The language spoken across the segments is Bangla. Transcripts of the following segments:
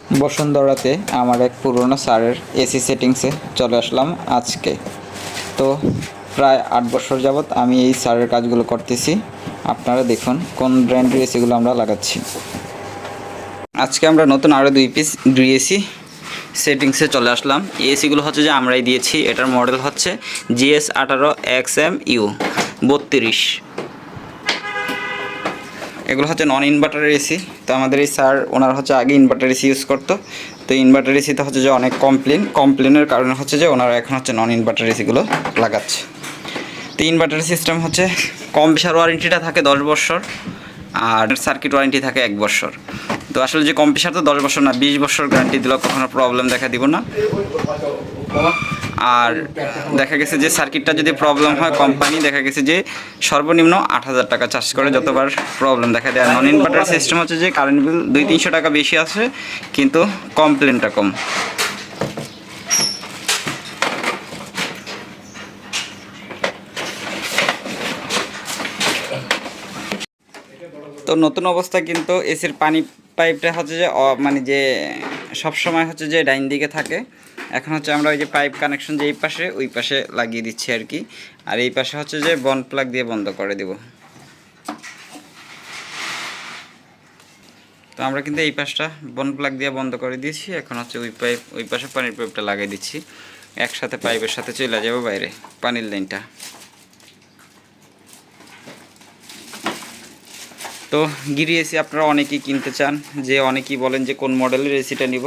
বসুন্ধরাতে আমার এক পুরনো স্যারের এসি সেটিংসে চলে আসলাম আজকে। তো প্রায় 8 বছর যাবৎ আমি এই স্যারের কাজগুলো করতেছি। আপনারা দেখুন কোন ব্র্যান্ডের এসিগুলো আমরা লাগাচ্ছি। আজকে আমরা নতুন আরও 2 পিস গ্রি এসি সেটিংসে চলে আসলাম। এই এসিগুলো হচ্ছে যে আমরাই দিয়েছি। এটার মডেল হচ্ছে GS18XMU 32। এগুলো হচ্ছে নন ইনভার্টার এসি। তো আমাদের এই স্যার ওনারা হচ্ছে আগে ইনভার্টার এসি ইউজ করতো। তো ইনভার্টার এসিতে হচ্ছে যে অনেক কমপ্লেনের কারণে হচ্ছে যে ওনারা এখন হচ্ছে নন ইনভার্টার এসিগুলো লাগাচ্ছে। তো ইনভার্টার সিস্টেম হচ্ছে কম বিশার ওয়ারেন্টিটা থাকে 10 বছর, আর সার্কিট ওয়ারেন্টি থাকে 1 বছর। তো আসলে যে কম বিশার তো 10 বছর না, 20 বছর গ্যারান্টি দিলেও কখনো প্রবলেম দেখা দিব না। আর দেখা গেছে যে সার্কিটটা যদি প্রবলেম হয়, কোম্পানি দেখা গেছে যে সর্বনিম্ন 8,000 টাকা চার্জ করে যতবার প্রবলেম দেখা দেয়। নন ইনভার্টার সিস্টেম হচ্ছে যে কারেন্ট বিল 200-300 টাকা বেশি আসে, কিন্তু কমপ্লেনটা কম। তো নতুন অবস্থা কিন্তু এসির পানি পাইপটা হচ্ছে যে মানে যে সবসময় হচ্ছে যে ডাইন দিকে থাকে। এখন হচ্ছে আমরা ওই যে পাইপ কানেকশন যে এই পাশে ওই পাশে লাগিয়ে দিচ্ছি আর কি। আর এই পাশে হচ্ছে যে বন প্লাগ দিয়ে বন্ধ করে দেব। তো আমরা কিন্তু এই পাশটা বন প্লাগ দিয়ে বন্ধ করে দিয়েছি। এখন হচ্ছে ওই পাশে পানির পাইপটা লাগিয়ে দিচ্ছি। একসাথে পাইপের সাথে চলে যাবে বাইরে পানির লাইনটা। তো গিরি এসি আপনারা অনেকেই কিনতে চান, যে অনেকেই বলেন যে কোন মডেলের এসিটা নিব।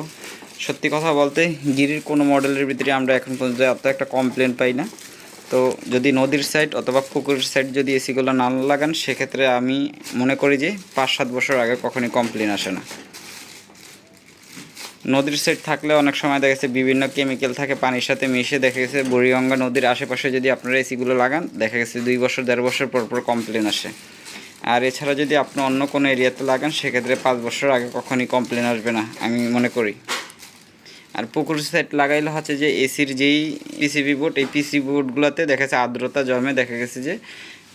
সত্যি কথা বলতে গিরির কোনো মডেলের ভিতরে আমরা এখন পর্যন্ত এত একটা কমপ্লেন পাই না। তো যদি নদীর সাইড অথবা পুকুরের সাইড যদি এসিগুলো না লাগান, সেক্ষেত্রে আমি মনে করি যে 5-7 বছর আগে কখনই কমপ্লেন আসে না। নদীর সাইড থাকলে অনেক সময় দেখা গেছে বিভিন্ন কেমিক্যাল থাকে পানির সাথে মিশে, দেখা গেছে বুড়িগঙ্গা নদীর আশেপাশে যদি আপনারা এসিগুলো লাগান, দেখা গেছে 2 বছর 1.5 বছর পর কমপ্লেন আসে। আর এছাড়া যদি আপনি অন্য কোনো এরিয়াতে লাগান, সেক্ষেত্রে 5 বছর আগে কখনই কমপ্লেন আসবে না আমি মনে করি। আর পুকুর সাইড লাগাইলে হচ্ছে যে এসির যেই পিসিবি বোর্ড, এই পিসিবি বোর্ডগুলোতে দেখা গেছে আর্দ্রতা জমে, দেখা গেছে যে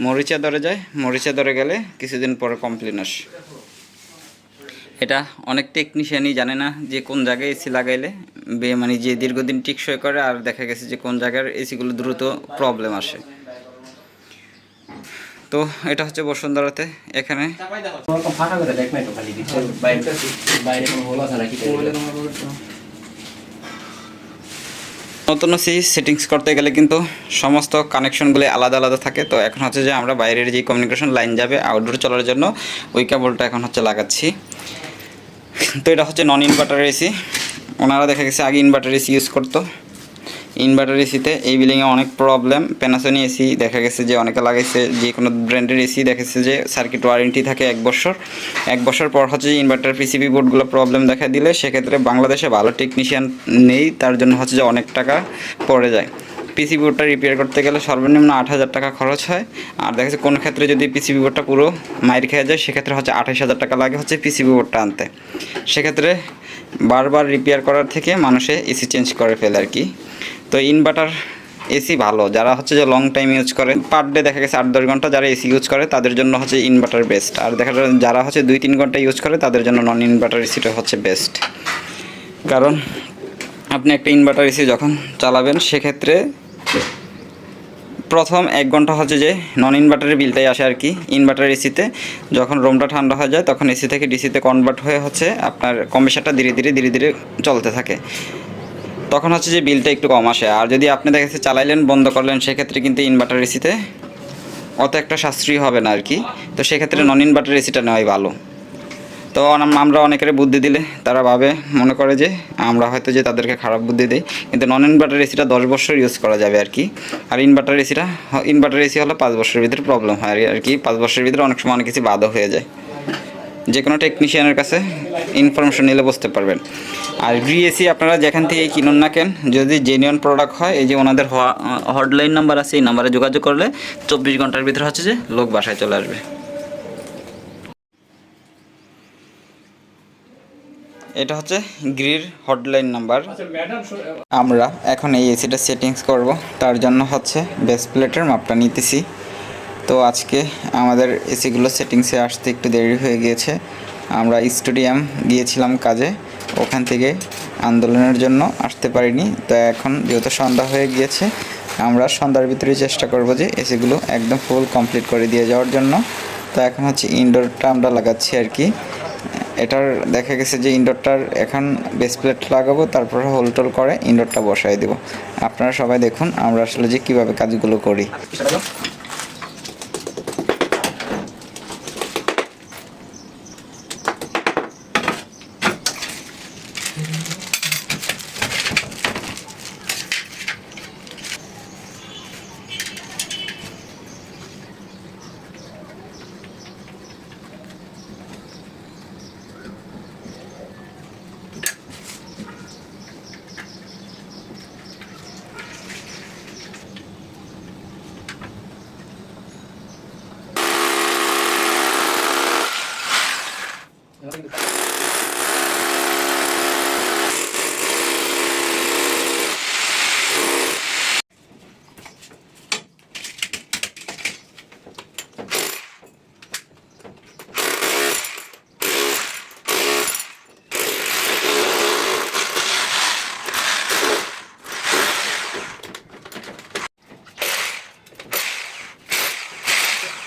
মরিচা ধরে যায়। মরিচা ধরে গেলে কিছুদিন পরে কমপ্লেন আসে। এটা অনেক টেকনিশিয়ানই জানে না যে কোন জায়গায় এসি লাগাইলে মানে যে দীর্ঘদিন টিকসই করে, আর দেখা গেছে যে কোন জায়গার এসিগুলো দ্রুত প্রবলেম আসে। তো এটা হচ্ছে বসুন্ধরাতে। এখানে নতুন এসি সেটিংস করতে গেলে কিন্তু সমস্ত কানেকশনগুলো আলাদা আলাদা থাকে। তো এখন হচ্ছে যে আমরা বাইরের যে কমিউনিকেশন লাইন যাবে আউটডোর চলার জন্য, ওই কেবলটা এখন হচ্ছে লাগাচ্ছি। তো এটা হচ্ছে নন ইনভার্টার এসি। ওনারা দেখা গেছে আগে ইনভার্টার এসি ইউজ করতো। ইনভার্টার এসিতে এই বিল্ডিংয়ে অনেক প্রবলেম। প্যানাসোনিক এসি দেখা গেছে যে অনেকে লাগাইছে, যে কোনো ব্র্যান্ডের এসি দেখেছে যে সার্কিট ওয়ারেন্টি থাকে 1 বছর। 1 বছর পর হচ্ছে যে ইনভার্টার পিসিবি বোর্ডগুলো প্রবলেম দেখা দিলে, সেক্ষেত্রে বাংলাদেশে ভালো টেকনিশিয়ান নেই, তার জন্য হচ্ছে যে অনেক টাকা পড়ে যায়। পিসিবি বোর্ডটা রিপেয়ার করতে গেলে সর্বনিম্ন 8,000 টাকা খরচ হয়। আর দেখা যাচ্ছে কোনো ক্ষেত্রে যদি পিসিবি বোর্ডটা পুরো মাইর খেয়ে যায়, সেক্ষেত্রে হচ্ছে 28,000 টাকা লাগে হচ্ছে পিসিবি বোর্ডটা আনতে। সেক্ষেত্রে বারবার রিপেয়ার করার থেকে মানুষে এসি চেঞ্জ করে ফেলে আর কি। তো ইনভার্টার এসি ভালো, যারা হচ্ছে যে লং টাইম ইউজ করে, পার ডে দেখা গেছে 8-10 ঘন্টা যারা এসি ইউজ করে তাদের জন্য হচ্ছে ইনভার্টার বেস্ট। আর দেখা যায় যারা হচ্ছে 2-3 ঘন্টা ইউজ করে তাদের জন্য নন ইনভার্টার এসিটা হচ্ছে বেস্ট। কারণ আপনি একটা ইনভার্টার এসি যখন চালাবেন, সেক্ষেত্রে প্রথম 1 ঘন্টা হচ্ছে যে নন ইনভার্টারের বিলটাই আসে আর কি। ইনভার্টার এসিতে যখন রুমটা ঠান্ডা হয়ে যায়, তখন এসি থেকে ডিসিতে কনভার্ট হয়ে হচ্ছে আপনার কম্প্রেসারটা ধীরে ধীরে চলতে থাকে। তখন হচ্ছে যে বিলটা একটু কম আসে। আর যদি আপনি দেখা যাচ্ছে চালাইলেন বন্ধ করলেন, সেক্ষেত্রে কিন্তু ইনভার্টার এসিতে অত একটা সাশ্রয়ী হবে না আর কি। তো সেক্ষেত্রে নন ইনভার্টার এসিটা নেওয়াই ভালো। তো আমরা অনেকের বুদ্ধি দিলে তারা মনে করে যে আমরা হয়তো যে তাদেরকে খারাপ বুদ্ধি দিই, কিন্তু নন ইনভার্টার এসিটা 10 বছর ইউজ করা যাবে আর কি। আর ইনভার্টার এসি হলো 5 বছরের ভিতরে প্রবলেম হয় আর কি। 5 বছরের ভিতরে অনেক সময় অনেক কিছু বাধা হয়ে যায়। যে কোনো টেকনিশিয়ানের কাছে ইনফরমেশন নিলে বুঝতে পারবেন। আর গ্রি এসি আপনারা যেখান থেকে কিনুন না কেন, যদি জেনুইন প্রোডাক্ট হয়, এই যে ওনাদের হটলাইন নাম্বার আছে, এই নাম্বারে যোগাযোগ করলে 24 ঘন্টার ভিতরে হচ্ছে যে লোক বাসায় চলে আসবে। এটা হচ্ছে গ্রির হটলাইন নাম্বার। আমরা এখন এই এসিটা সেটিংস করব, তার জন্য হচ্ছে বেস প্লেটের মাপটা নিতেছি। তো আজকে আমাদের এসিগুলো সেটিংসে আসতে একটু দেরি হয়ে গিয়েছে। আমরা স্টেডিয়াম গিয়েছিলাম কাজে, ওখান থেকে আন্দোলনের জন্য আসতে পারিনি। তো এখন যেহেতু সন্ধ্যা হয়ে গিয়েছে, আমরা সন্ধ্যার ভিতরেই চেষ্টা করব যে এসিগুলো একদম ফুল কমপ্লিট করে দিয়ে যাওয়ার জন্য। তো এখন হচ্ছে ইনডোরটা আমরা লাগাচ্ছি আর কি। এটার দেখা গেছে যে ইনডোরটার এখন বেস প্লেট লাগাবো, তারপর হোল টোল করে ইনডোরটা বসাই দেবো। আপনারা সবাই দেখুন আমরা আসলে যে কীভাবে কাজগুলো করি।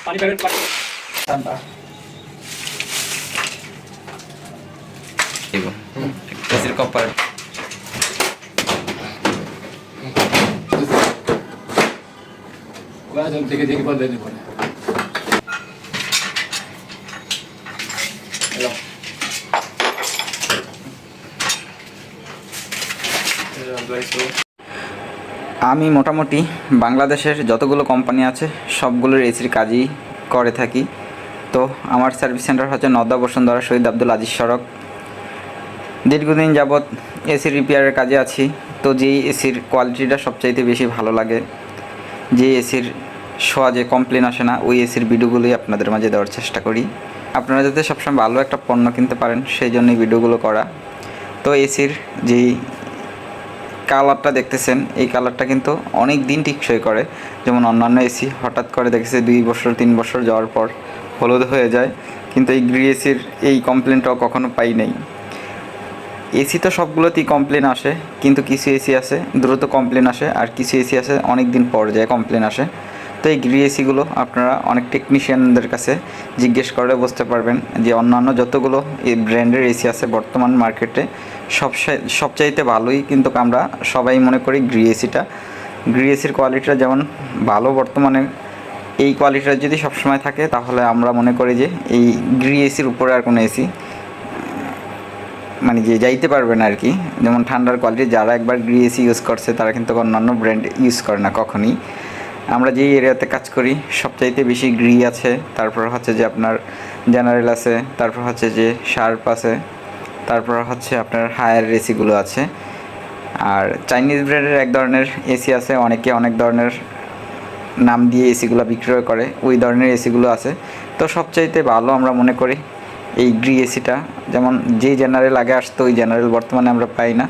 पानी पैकेट ঠান্ডা দেব এসির কপার কোয়া জল থেকে দেখি বন্ধ দেব না। হ্যালো আমি মোটামুটি বাংলাদেশের যতগুলো কোম্পানি আছে সবগুলোর এসির কাজই করে থাকি। তো আমার সার্ভিস সেন্টার হচ্ছে নওদা বসুন্ধরা শহীদ আব্দুল আজিজ সড়ক। দীর্ঘদিন যাবৎ এসির রিপেয়ারের কাজে আছি। তো যেই এসির কোয়ালিটিটা সবচাইতে বেশি ভালো লাগে, যে এসির সহজে কমপ্লেন আসে না, ওই এসির ভিডিওগুলোই আপনাদের মাঝে দেওয়ার চেষ্টা করি। আপনারা যাতে সবসময় ভালো একটা পণ্য কিনতে পারেন সেই জন্যই ভিডিওগুলো করা। তো এসির যেই কালারটা দেখতেছেন, এই কালারটা কিন্তু অনেক দিন টিকসই করে। যেমন অন্যান্য এসি হঠাৎ করে দেখেছে 2 বছর 3 বছর যাওয়ার পর হলুদ হয়ে যায়, কিন্তু এই গ্রি এসির এই কমপ্লেনটাও কখনো পাই নাই। এসি তো সবগুলোতেই কমপ্লেন আসে, কিন্তু কিছু এসি আছে দ্রুত কমপ্লেন আসে, আর কিছু এসি আছে অনেক দিন পর যায় কমপ্লেন আসে। তো এই গ্রি এসিগুলো আপনারা অনেক টেকনিশিয়ানদের কাছে জিজ্ঞেস করে বুঝতে পারবেন যে অন্যান্য যতগুলো এই ব্র্যান্ডের এসি আছে বর্তমান মার্কেটে সবচাইতে ভালোই কিন্তু আমরা সবাই মনে করি গ্রি এসিটা। গ্রি এসির কোয়ালিটিটা যেমন ভালো বর্তমানে, এই কোয়ালিটিটা যদি সবসময় থাকে তাহলে আমরা মনে করি যে এই গ্রি এসির উপরে আর কোনো এসি মানে যে যাইতে পারবে না আর কি। যেমন ঠান্ডার কোয়ালিটি যারা একবার গ্রি এসি ইউজ করছে তারা কিন্তু অন্যান্য ব্র্যান্ড ইউজ করে না কখনই। আমরা যেই এরিয়াতে কাজ করি সবচাইতে বেশি গ্রি আছে, তারপর হচ্ছে যে আপনার জেনারেল আছে, তারপর হচ্ছে যে শার্প আছে, তারপর হচ্ছে আপনার হায়ার এসিগুলো আছে। আর চাইনিজ ব্র্যান্ডের এক ধরনের এসি আছে, অনেকে অনেক ধরনের নাম দিয়ে এসিগুলো বিক্রয় করে, ওই ধরনের এসিগুলো আছে। তো সবচাইতে ভালো আমরা মনে করি এই গ্রি এসিটা। যেমন যেই জেনারেল আগে আসতো ওই জেনারেল বর্তমানে আমরা পাই না।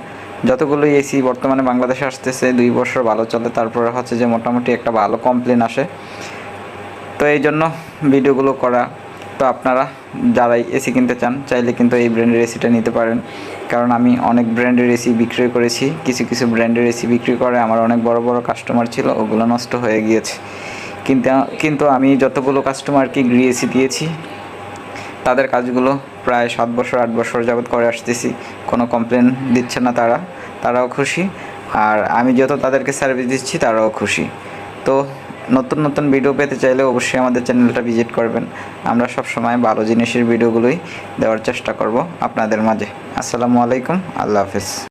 যতগুলো এসি বর্তমানে বাংলাদেশে আসতেছে 2 বছর ভালো চলে, তারপরে হচ্ছে যে মোটামুটি একটা ভালো কমপ্লেন আসে। তো এই জন্য ভিডিওগুলো করা। তো আপনারা যারাই এসি কিনতে চান চাইলে কিন্তু এই ব্র্যান্ডের এসিটা নিতে পারেন, কারণ আমি অনেক ব্র্যান্ডের এসি বিক্রয় করেছি। কিছু কিছু ব্র্যান্ডের এসি বিক্রি করে আমার অনেক বড় বড় কাস্টমার ছিল, ওগুলো নষ্ট হয়ে গিয়েছে। কিন্তু আমি যতগুলো কাস্টমারকে গ্রি এসি দিয়েছি তাদের কাজগুলো প্রায় 7 বছর 8 বছর যাবৎ করে আসতেছি, কোনো কমপ্লেন দিচ্ছে না তারাও খুশি, আর আমি যত তাদেরকে সার্ভিস দিচ্ছি তারাও খুশি। তো নতুন নতুন ভিডিও পেতে চাইলে অবশ্যই আমাদের চ্যানেলটা ভিজিট করবেন। আমরা সব সময় ভালো জিনিসের ভিডিওগুলোই দেওয়ার চেষ্টা করব আপনাদের মাঝে। আসসালামু আলাইকুম, আল্লাহ হাফেজ।